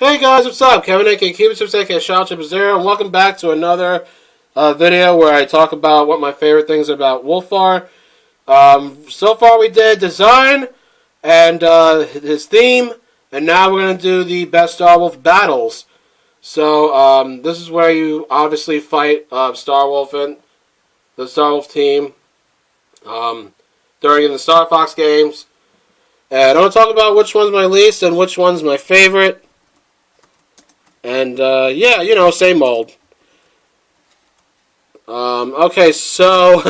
Hey guys, what's up? Kevin aka Cubus aka Shao000, and welcome back to another video where I talk about what my favorite things about Wolf are. So far we did design and his theme, and now we're going to do the best Star Wolf battles. So this is where you obviously fight Star Wolf and the Star Wolf team during the Star Fox games. And I'm going to talk about which one's my least and which one's my favorite. And, yeah, you know, same old. Okay, so,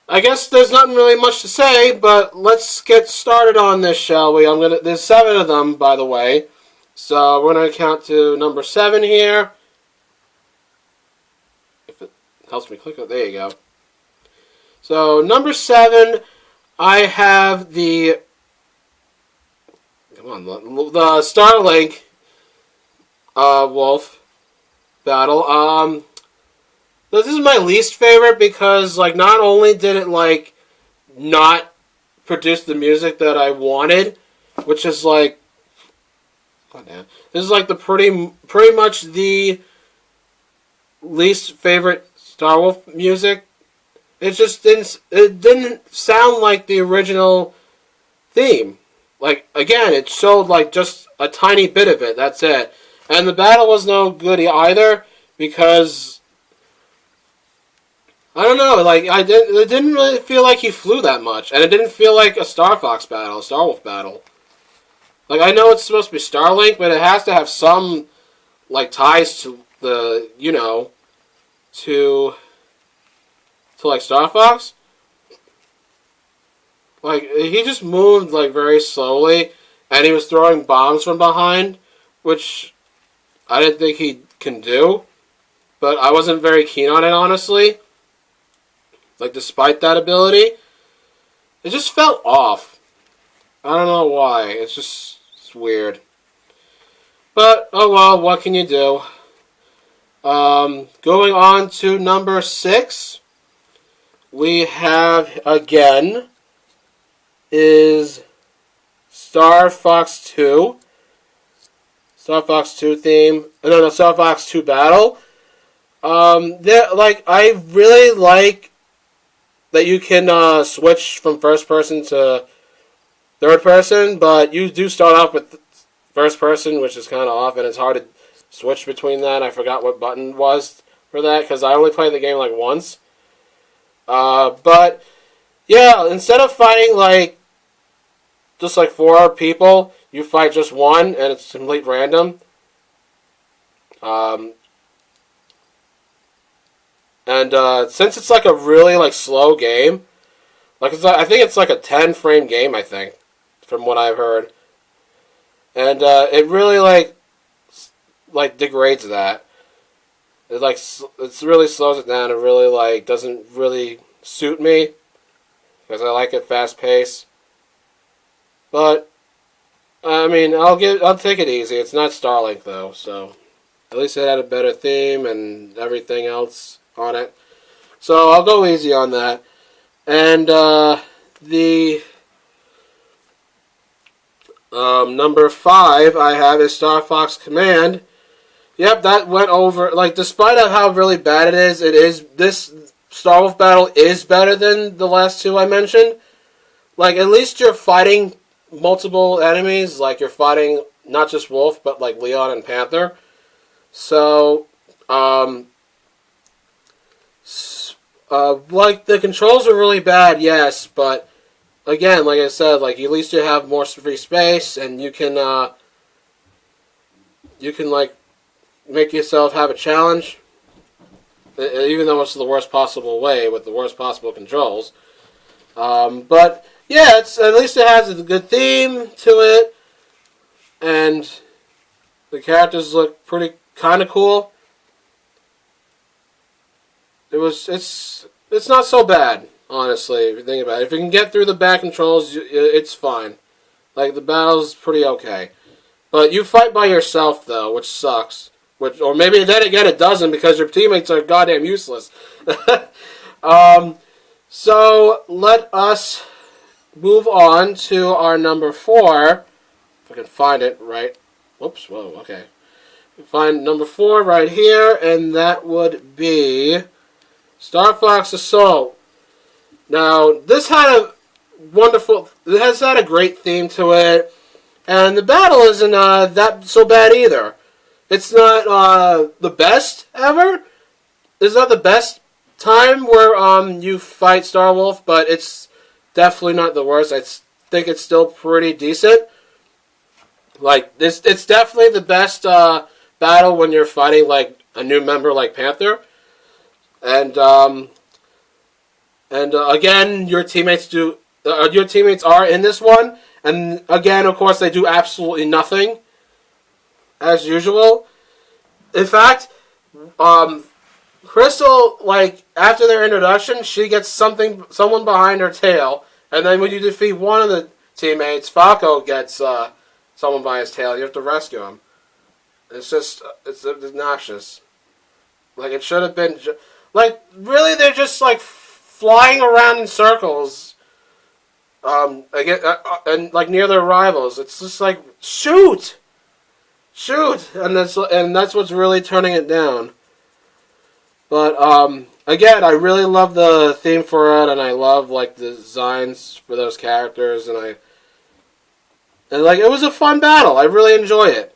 I guess there's nothing really much to say, but let's get started on this, shall we? There's 7 of them, by the way. So, we're gonna count to number 7 here. If it helps me click it, there you go. So, number 7, I have the Starlink Wolf battle. This is my least favorite because, like, not only did it, like, not produce the music that I wanted, which is, like, oh, damn. This is, like, the pretty much the least favorite Star Wolf music. It just didn't sound like the original theme. Like, again, it showed, like, just a tiny bit of it, that's it. And the battle was no good either, because I don't know, like, it didn't really feel like he flew that much, and it didn't feel like a Star Fox battle, a Star Wolf battle. Like, I know it's supposed to be Starlink, but it has to have some, like, ties to the, you know, to like, Star Fox. Like, he just moved, like, very slowly, and he was throwing bombs from behind, which I didn't think he can do, but I wasn't very keen on it, honestly. Like, despite that ability, it just felt off. I don't know why. It's weird. But, oh well, what can you do? Going on to number 6, we have, again, is Star Fox 2. Star Fox 2 theme. No, Star Fox 2 battle. Like, I really like that you can switch from first person to third person, but you do start off with first person, which is kind of off, and it's hard to switch between that. I forgot what button was for that, because I only played the game, like, once. But, yeah, instead of fighting, like, just, like, 4 people, you fight just one, and it's complete random. Since it's, like, a really, like, slow game, like, I think it's, like, a 10-frame game, I think, from what I've heard. And, it really, like, degrades that. It, like, it really slows it down. It really, like, doesn't really suit me, because I like it fast-paced. But I mean, I'll take it easy. It's not Starlink though, so at least it had a better theme and everything else on it. So I'll go easy on that. And the number 5 I have is Star Fox Command. Yep, that went over. Like, despite of how really bad it is, this Star Wolf battle is better than the last 2 I mentioned. Like, at least you're fighting multiple enemies, like you're fighting not just Wolf, but like Leon and Panther. So, like, the controls are really bad, yes, but again, like I said, like, at least you have more free space, and you can like make yourself have a challenge, even though it's the worst possible way with the worst possible controls. But yeah, at least it has a good theme to it, and the characters look pretty kind of cool. It's not so bad, honestly, if you think about it. If you can get through the back controls, it's fine. Like, the battle's pretty okay. But you fight by yourself, though, which sucks. Or maybe then again it doesn't, because your teammates are goddamn useless. So let us move on to our number 4. If I can find it right. Whoops, whoa, okay. Find number 4 right here, and that would be Star Fox Assault. Now, this had it has had a great theme to it, and the battle isn't that so bad either. It's not the best ever. It's not the best time where you fight Star Wolf, but it's definitely not the worst. I think it's still pretty decent. Like it's definitely the best battle when you're fighting like a new member like Panther, and again, your teammates are in this one, and again, of course, they do absolutely nothing as usual. In fact, Crystal, like after their introduction, she gets someone behind her tail, and then when you defeat one of the teammates, Falco gets someone by his tail. You have to rescue him. It's obnoxious. Like it should have been, like really, they're just like flying around in circles, again, and like near their rivals. It's just like shoot, and that's what's really turning it down. But again, I really love the theme for it, and I love like the designs for those characters, and like it was a fun battle. I really enjoy it.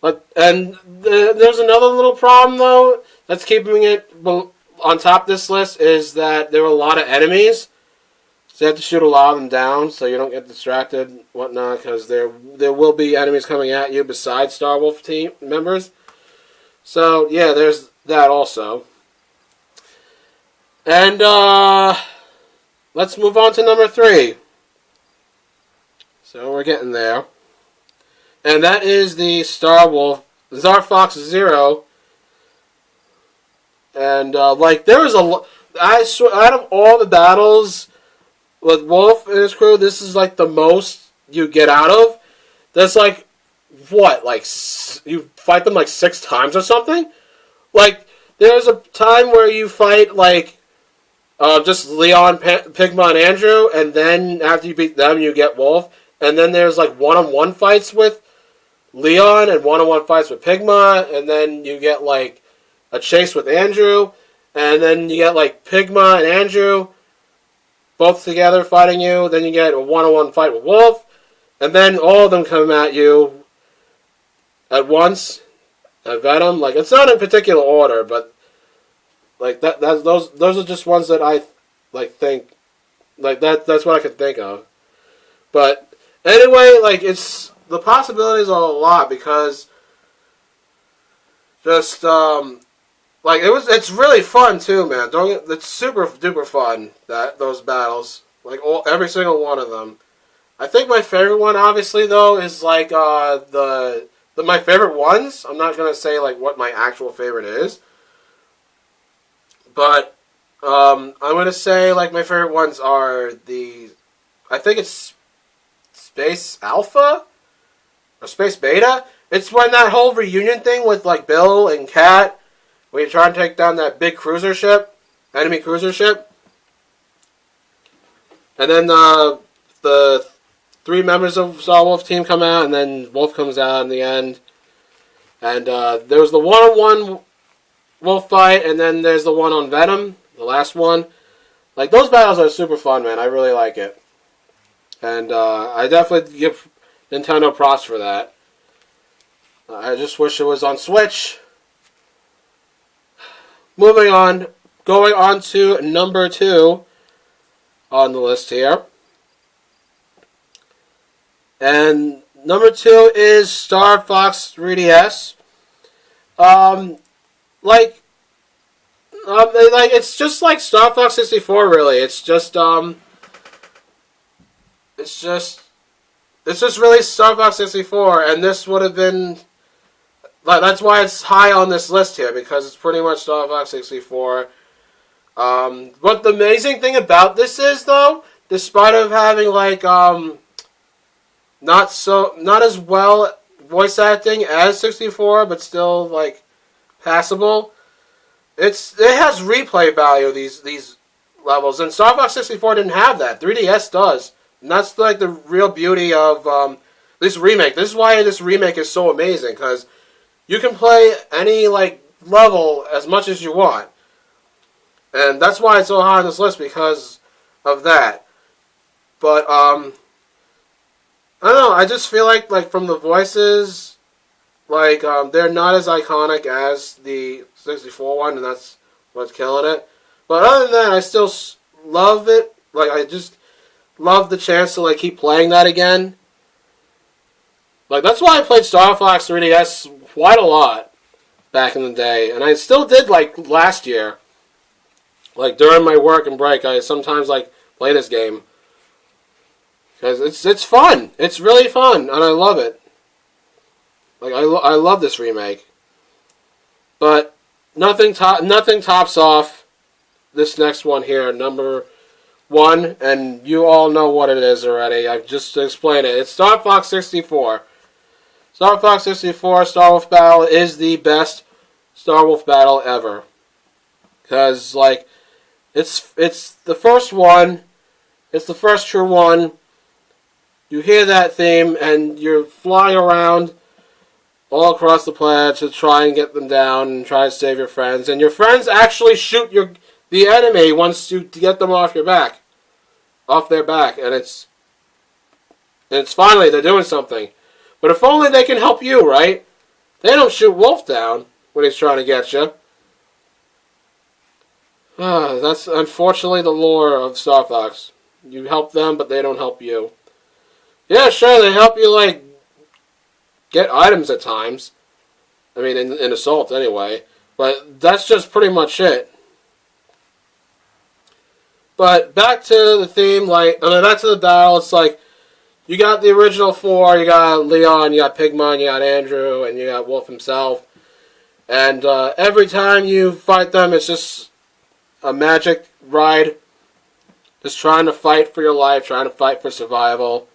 There's another little problem though that's keeping it on top of this list is that there were a lot of enemies, so you have to shoot a lot of them down so you don't get distracted, and whatnot, because there will be enemies coming at you besides Star Wolf team members. So yeah, there's that also. And let's move on to number 3. So we're getting there. And that is the Star Fox Zero. And like there was I swear, out of all the battles with Wolf and his crew, this is like the most you get out of. There's like what, like you fight them like 6 times or something. Like there's a time where you fight like just Leon, Pigma, and Andrew, and then after you beat them, you get Wolf. And then there's like one-on-one fights with Leon and one-on-one fights with Pigma, and then you get like a chase with Andrew, and then you get like Pigma and Andrew both together fighting you. Then you get a one-on-one fight with Wolf, and then all of them come at you at once at Venom. Like it's not in particular order, but like those are just ones that I like think like that's what I could think of. But anyway, like the possibilities are a lot because just like it's really fun too, man. It's super duper fun those battles, like every single one of them. I think my favorite one, obviously though, is like my favorite ones. I'm not gonna say like what my actual favorite is, but I'm gonna say like my favorite ones are I think it's Space Alpha or Space Beta. It's when that whole reunion thing with like Bill and Kat, when you try and take down that big enemy cruiser ship, and then the 3 members of Star Wolf team come out, and then Wolf comes out in the end. And there was the one-on-one Wolf fight, and then there's the one on Venom, the last one. Like those battles are super fun, man. I really like it. And I definitely give Nintendo props for that. I just wish it was on Switch. Moving on. Going on to number 2 on the list here. And number 2 is Star Fox 3DS. Like it's just like Star Fox 64, really. It's just really Star Fox 64, and this would have been that's why it's high on this list here, because it's pretty much Star Fox 64. But the amazing thing about this is though, despite of having like not as well voice acting as 64, but still like passable. It has replay value, these levels, and Star Fox 64 didn't have that. 3DS does, and that's like the real beauty of this remake. This is why this remake is so amazing, because you can play any like level as much as you want, and that's why it's so high on this list, because of that. But I don't know. I just feel like from the voices, like they're not as iconic as the 64 one, and that's what's killing it. But other than that, I still love it. Like, I just love the chance to like keep playing that again. Like, that's why I played Star Fox 3DS quite a lot back in the day, and I still did like last year. Like during my work and break, I sometimes like play this game because it's fun. It's really fun, and I love it. Like I love this remake. But nothing tops off this next one here, number 1, and you all know what it is already. I've just explained it. It's Star Fox 64. Star Fox 64 Star Wolf Battle is the best Star Wolf battle ever. Because, like, it's the first one. It's the first true one. You hear that theme, and you're flying around all across the planet to try and get them down and try to save your friends. And your friends actually shoot the enemy once you get them off their back. And it's finally, they're doing something. But if only they can help you, right? They don't shoot Wolf down when he's trying to get you. That's unfortunately the lore of Star Fox. You help them, but they don't help you. Yeah, sure, they help you, like, get items at times. I mean, in Assault, anyway. But that's just pretty much it. But back to the theme, like, I mean, back to the battle, it's like, you got the original 4, you got Leon, you got Pigmon, you got Andrew, and you got Wolf himself. And every time you fight them, it's just a magic ride. Just trying to fight for your life, trying to fight for survival.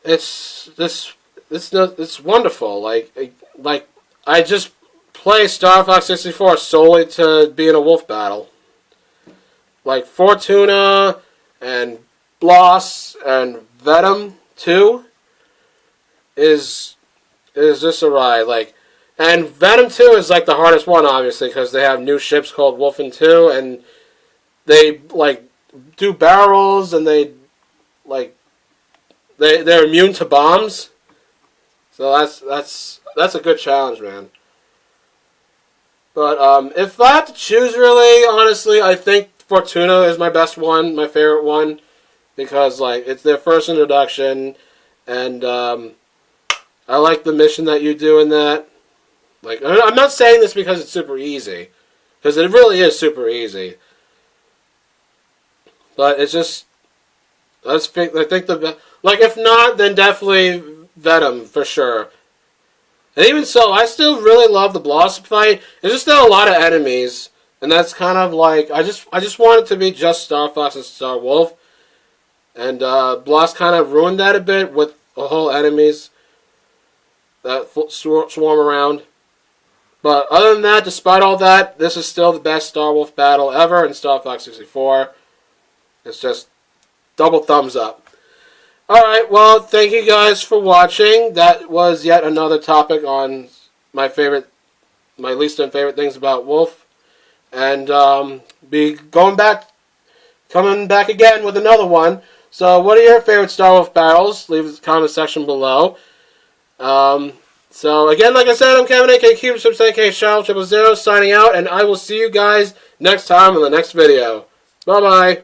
It's wonderful. Like I just play Star Fox 64 solely to be in a wolf battle. Like Fortuna and Bloss and Venom 2 is just a ride. Like, and Venom 2 is like the hardest one, obviously, because they have new ships called Wolfen 2, and they like do barrels, and they're immune to bombs. So that's a good challenge, man. But if I have to choose, really, honestly, I think Fortuna is my best one, my favorite one, because like it's their first introduction, and I like the mission that you do in that. Like, I'm not saying this because it's super easy, because it really is super easy. But it's just, I think like if not, then definitely Venom for sure. And even so, I still really love the Blossom fight. There's just still a lot of enemies, and that's kind of like I just want it to be just Star Fox and Star Wolf, and Bloss kind of ruined that a bit with the whole enemies that swarm around. But other than that, despite all that, this is still the best Star Wolf battle ever in Star Fox 64. It's just double thumbs up. Alright, well, thank you guys for watching. That was yet another topic on my least unfavorite things about Wolf. And be coming back again with another one. So what are your favorite Star Wolf battles? Leave the comment section below. So again, like I said, I'm Kevin, aka Cube, aka Shadow 000, signing out, and I will see you guys next time in the next video. Bye-bye.